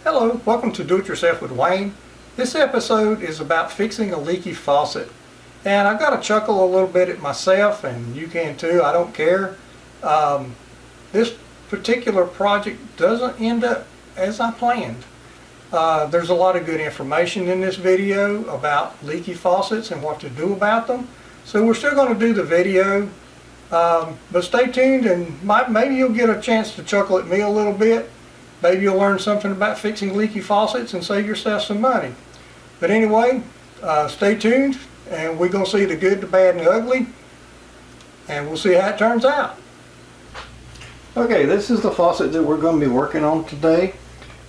Hello, welcome to Do It Yourself with Wayne. This episode is about fixing a leaky faucet. And I've got to chuckle a little bit at myself, and you can too, I don't care. This particular project doesn't end up as I planned. There's a lot of good information in this video about leaky faucets and what to do about them. So we're still going to do the video, but stay tuned and maybe you'll get a chance to chuckle at me a little bit. Maybe you'll learn something about fixing leaky faucets and save yourself some money. But anyway, stay tuned and we're going to see the good, the bad, and the ugly. And we'll see how it turns out. Okay, this is the faucet that we're going to be working on today.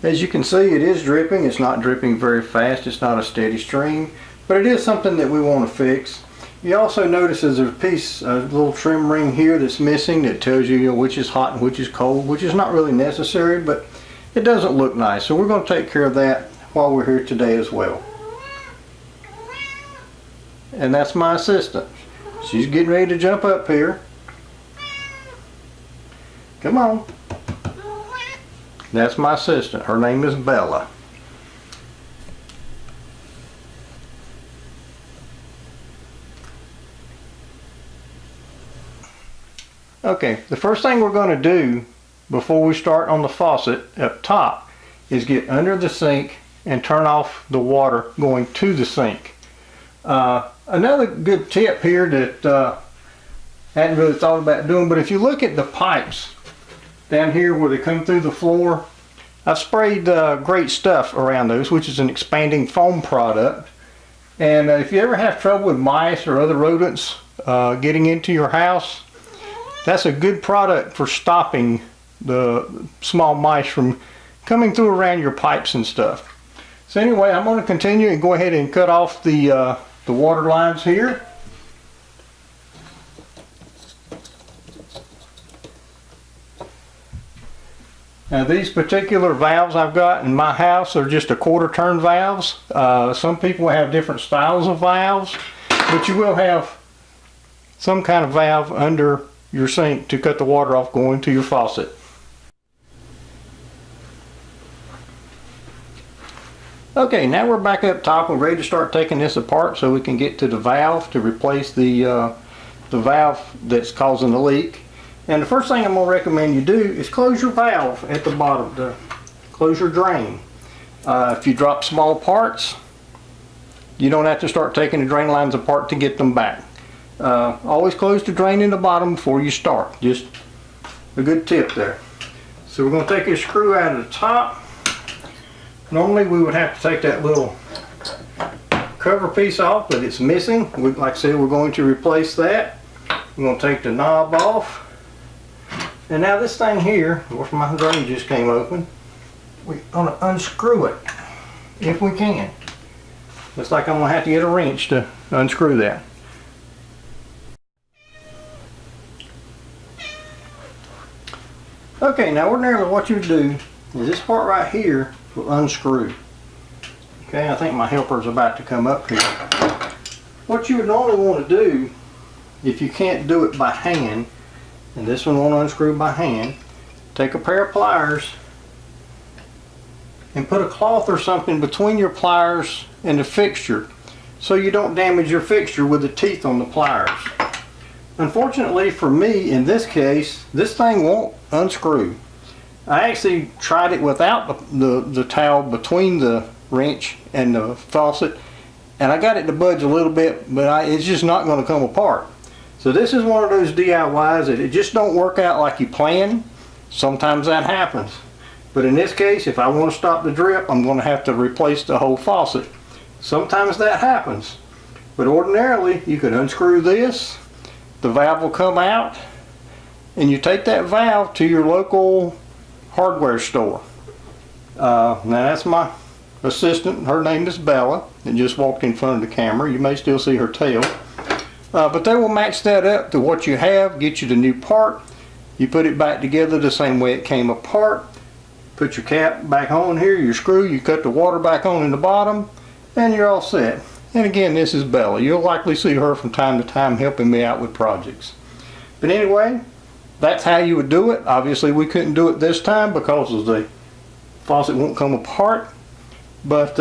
As you can see, it is dripping. It's not dripping very fast. It's not a steady stream. But it is something that we want to fix. You also notice there's a little trim ring here that's missing that tells you, which is hot and which is cold, which is not really necessary, but it doesn't look nice. So we're going to take care of that while we're here today as well. And that's my assistant. She's getting ready to jump up here. Come on. That's my assistant. Her name is Bella. Okay, the first thing we're going to do before we start on the faucet up top is get under the sink and turn off the water going to the sink. Another good tip here that I hadn't really thought about doing, but if you look at the pipes down here where they come through the floor, I've sprayed great stuff around those, which is an expanding foam product. And if you ever have trouble with mice or other rodents getting into your house, that's a good product for stopping the small mice from coming through around your pipes and stuff. So anyway, I'm going to continue and go ahead and cut off the water lines here. Now these particular valves I've got in my house are just a quarter turn valves. Some people have different styles of valves, but you will have some kind of valve under your sink to cut the water off going to your faucet. Okay, now we're back up top. We're ready to start taking this apart so we can get to the valve to replace the valve that's causing the leak. And the first thing I'm going to recommend you do is close your valve at the bottom, close your drain. If you drop small parts, you don't have to start taking the drain lines apart to get them back. Always close the drain in the bottom before you start. Just a good tip there. So we're going to take this screw out of the top. Normally we would have to take that little cover piece off, but it's missing. Like I said, we're going to replace that. We're going to take the knob off. And now this thing here, where my drain just came open, we're going to unscrew it if we can. Looks like I'm going to have to get a wrench to unscrew that. Okay, now ordinarily what you do is this part right here will unscrew. Okay, I think my helper is about to come up here. What you would normally want to do, if you can't do it by hand, and this one won't unscrew by hand, take a pair of pliers and put a cloth or something between your pliers and the fixture so you don't damage your fixture with the teeth on the pliers. Unfortunately for me, in this case, this thing won't unscrew. I actually tried it without the towel between the wrench and the faucet, and I got it to budge a little bit, but it's just not going to come apart. So this is one of those DIYs that it just don't work out like you plan. Sometimes that happens. But in this case, if I want to stop the drip, I'm going to have to replace the whole faucet. Sometimes that happens. But ordinarily, you could unscrew this, the valve will come out, and you take that valve to your local hardware store. Now that's my assistant. Her name is Bella, and just walked in front of the camera. You may still see her tail. But they will match that up to what you have, get you the new part. You put it back together the same way it came apart. Put your cap back on here, your screw, you cut the water back on in the bottom, and you're all set. And again, this is Bella. You'll likely see her from time to time helping me out with projects. But anyway, that's how you would do it. Obviously we couldn't do it this time because of the faucet won't come apart. But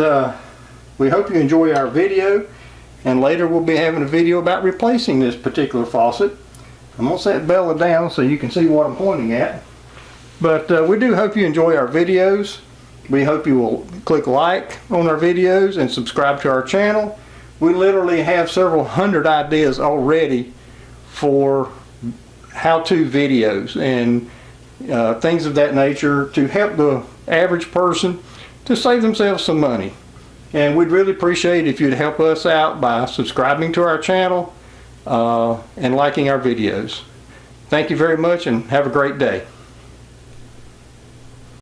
we hope you enjoy our video, and later we'll be having a video about replacing this particular faucet. I'm going to set Bella down so you can see what I'm pointing at. But we do hope you enjoy our videos. We hope you will click like on our videos and subscribe to our channel. We literally have several hundred ideas already for how-to videos and things of that nature to help the average person to save themselves some money. And we'd really appreciate if you'd help us out by subscribing to our channel and liking our videos. Thank you very much and have a great day.